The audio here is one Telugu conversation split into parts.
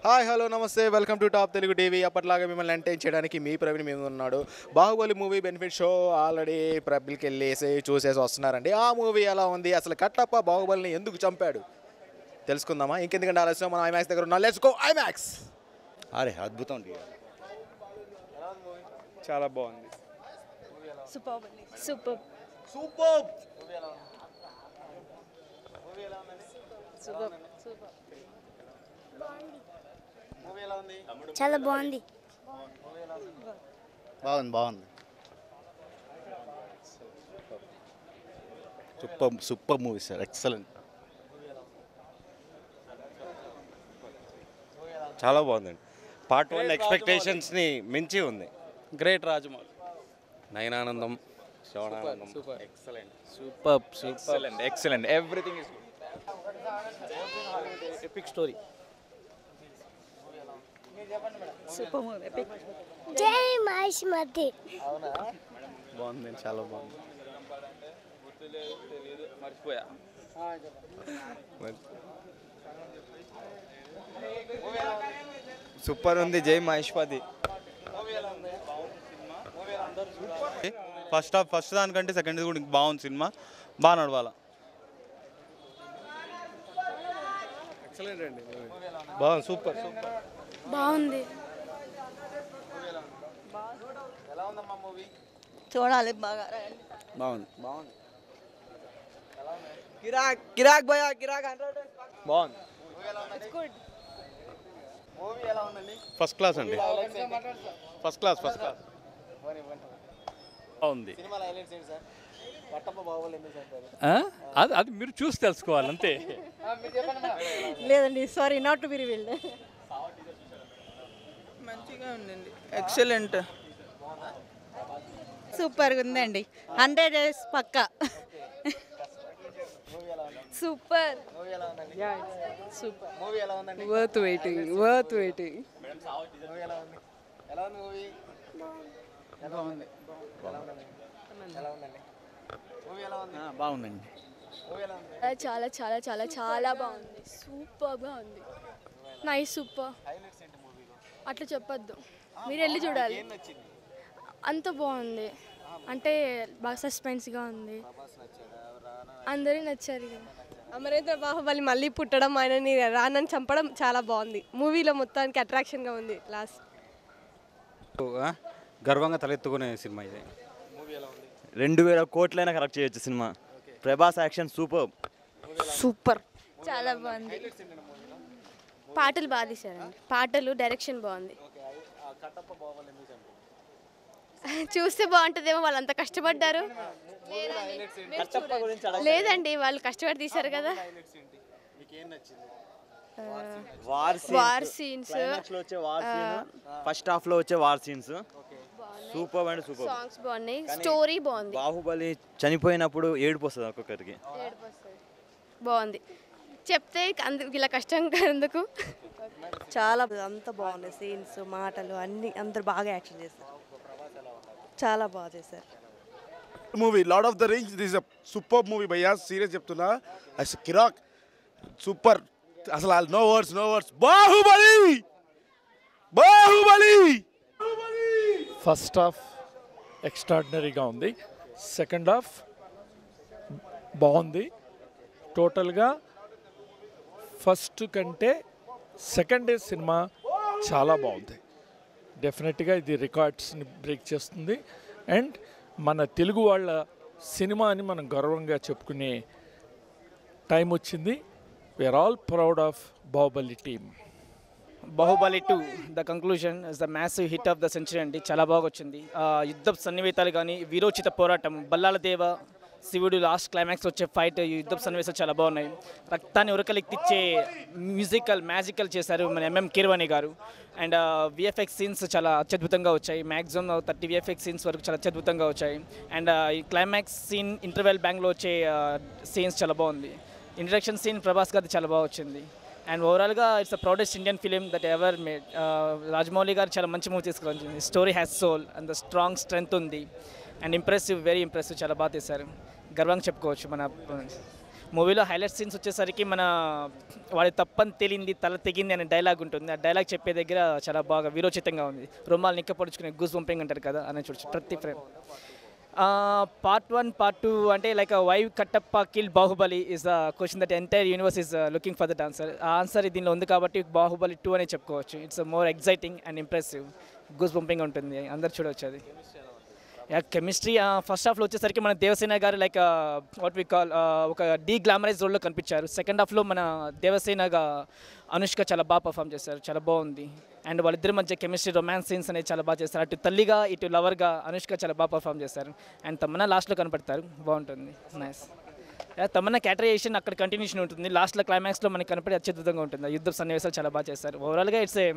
హాయ్ హలో నమస్తే welcome to top Telugu TV. అప్పట్లాగా మిమ్మల్ని ఎంటర్టైన్ చేయడానికి మీ ప్రవీణ్ మీద ఉన్నాడు. Baahubali movie benefit show already public వెళ్ళేసి చూసేసి వస్తున్నారండి. ఆ మూవీ ఎలా ఉంది, అసలు కట్టప్ప బాహుబలిని ఎందుకు చంపాడు తెలుసుకుందామా? ఇంకెందుకంటే ఆలస్యం, మనం ఐమాక్స్ దగ్గర ఉన్నాం. Let's go IMAX. అరే అద్భుతం అండి, చాలా బాగుంది. Super super super. సూపర్ చాలా బాగుంది. బాగుంది సూపర్ మూవీ సార్, ఎక్సలెంట్. చాలా బాగుందండి. పార్ట్ 1 ఎక్స్పెక్టేషన్స్ని మించి ఉంది. గ్రేట్ రాజమౌళి. నయనానందం, శ్రవణానందం, excellent, super excellent everything is epic story. Super movie epic. జై మహేష్మతి. బాగుంది, చాలా బాగుంది. మర్చిపోయా. సూపర్ ఉంది. జై మహేష్పతి. ఫస్ట్ దానికంటే సెకండ్ కూడా బాగుంది. సినిమా బాగా నడవాల. బాగుంది, సూపర్. బాగుంది. చూడాలి బాగా. బాగుంది. కిరాక్ భయ కిరాక్ బాగుంది. ఫస్ట్ క్లాస్ అండి. ఫస్ట్ క్లాస్ బాగుంది. అది మీరు చూసి తెలుసుకోవాలి అంతే. లేదండి, sorry, not to be revealed. మంచిగా ఉందండి, ఎక్సలెంట్. సూపర్గా ఉందండి, 100 డేస్ పక్కా. Super super. Worth waiting. బాగుందండి. చాలా చాలా చాలా చాలా బాగుంది. సూపర్గా ఉంది. నైస్. సూపర్ అట్లా చెప్పొద్దు, మీరు వెళ్ళి చూడాలి. అంత బాగుంది అంటే బాగా సస్పెన్స్గా ఉంది. అందరూ నచ్చారు కదా. అమరేంద్ర బాహుబలి మళ్ళీ పుట్టడం, ఆయనని రానని చంపడం చాలా బాగుంది. మూవీలో మొత్తానికి అట్రాక్షన్గా ఉంది. లాస్ట్ గర్వంగా తలెత్తుకునే సినిమా ఇది. 2000 కోట్లైనా కరెక్ట్ చేయొచ్చు సినిమా. Prabhas action super. చాలా బాగుంది. పాటలు బాగా తీశారండి. పాటలు, డైరెక్షన్ బాగుంది. చూస్తే బాగుంటుందేమో, వాళ్ళంతా కష్టపడ్డారు. లేదండి, వాళ్ళు కష్టపడి తీశారు కదా. వార్ సీన్స్, ఫస్ట్ హాఫ్ లో వచ్చే war scenes super and super. Songs బాగున్నాయి, స్టోరీ బాగుంది. బాహుబలి చనిపోయినప్పుడు ఏడుపు వస్తుంది ఒక్కొక్కరికి. బాగుంది. చెప్తే ఇలా కష్టం ఎందుకు. చాలా అంత బాగున్నాయి. సీన్స్, మాటలు అన్ని అందరు బాగా యాక్షన్ చేస్తారు. చాలా బాగా చేశారు. Movie Lord of the Rings this super movie భయ్యా, సీరియస్ చెప్తున్నా. అసలు కిరాక్ సూపర్. అసలు no words. Baahubali. First half ఎక్స్ట్రాడినరీగా ఉంది. సెకండ్ హాఫ్ బాగుంది. టోటల్గా ఫస్ట్ కంటే సెకండ్ డే సినిమా చాలా బాగుంది. డెఫినెట్గా ఇది రికార్డ్స్ని బ్రేక్ చేస్తుంది. అండ్ మన తెలుగు వాళ్ళ సినిమా అని మనం గర్వంగా చెప్పుకునే టైం వచ్చింది. We're all proud of Baahubali team. Baahubali 2 the conclusion is the massive hit of the century అండి. చాలా బాగా వచ్చింది. యుద్ధ సన్నివేశాలు కానీ, వీరోచిత పోరాటం, బల్లాల దేవ శివుడు లాస్ట్ క్లైమాక్స్ వచ్చే ఫైట్, యుద్ధ సన్నివేశాలు చాలా బాగున్నాయి. రక్తాన్ని ఉరకలెక్కిచ్చే మ్యాజికల్ చేశారు మన ఎంఎం కీరవాణి గారు. అండ్ విఎఫ్ఎక్స్ సీన్స్ చాలా అత్యద్భుతంగా వచ్చాయి. మ్యాక్సిమం 30 విఎఫ్ఎక్స్ సీన్స్ వరకు చాలా అత్యద్భుతంగా వచ్చాయి. అండ్ ఈ క్లైమాక్స్ సీన్, ఇంటర్వెల్ బ్యాంగ్లో వచ్చే సీన్స్ చాలా బాగుంది. ఇంట్రడక్షన్ సీన్ ప్రభాస్ గారి చాలా బాగా వచ్చింది. అండ్ ఓవరాల్గా it's the proudest Indian film that ever made. Rajamouli garu చాలా మంచి మూవీ తీసుకుని, story has soul and the strong strength ఉంది. అండ్ ఇంప్రెసివ్, వెరీ ఇంప్రెసివ్, చాలా బాగా తీశారు. గర్వంగా చెప్పుకోవచ్చు మన మూవీలో హైలైట్ సీన్స్ వచ్చేసరికి మన వాడి తప్పని తేలింది తల తెగింది అనే డైలాగ్ ఉంటుంది. ఆ డైలాగ్ చెప్పే దగ్గర చాలా బాగా వీరోచితంగా ఉంది. రుమాలు నిక్క పొడుచుకునే గూస్ పంపింగ్ అంటారు కదా అని చూడొచ్చు ప్రతి ఫ్రేమ్. పార్ట్ 1 పార్ట్ 2 అంటే like why Kattappa kill Baahubali is the question that entire universe is looking for that answer. ఆ ఆన్సర్ దీనిలో ఉంది కాబట్టి బాహుబలి 2 అనే చెప్పుకోవచ్చు. It's more exciting and impressive, goose pumping ఉంటుంది, అందరు చూడవచ్చు. అది కెమిస్ట్రీ ఫస్ట్ హాఫ్లో వచ్చేసరికి మన దేవసేన గారు లైక్ వాట్ వి కాల్ ఒక గ్లామరైజ్ రోల్లో కనిపించారు. సెకండ్ హాఫ్లో మన దేవసేనగా అనుష్క చాలా బాగా పర్ఫామ్ చేశారు, చాలా బాగుంది. అండ్ వాళ్ళిద్దరి మధ్య కెమిస్ట్రీ రొమాన్స్ సీన్స్ అనేది చాలా బాగా చేస్తారు. అటు తల్లిగా ఇటు లవర్గా అనుష్క చాలా బాగా పర్ఫామ్ చేస్తారు. అండ్ తమన్నా లాస్ట్లో కనపడతారు, బాగుంటుంది, నైస్. తమన్నా క్యాటరైజేషన్ అక్కడ కంటిన్యూషన్ ఉంటుంది. లాస్ట్లో క్లైమాక్స్లో మనకి కనపడి అత్యద్భుతంగా ఉంటుంది. యుద్ధ సన్నివేశాలు చాలా బాగా చేస్తారు. ఓవరాల్గా ఇట్స్ ఏ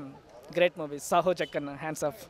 గ్రేట్ మూవీ. సాహో చక్కన్న, హ్యాండ్స్ ఆఫ్.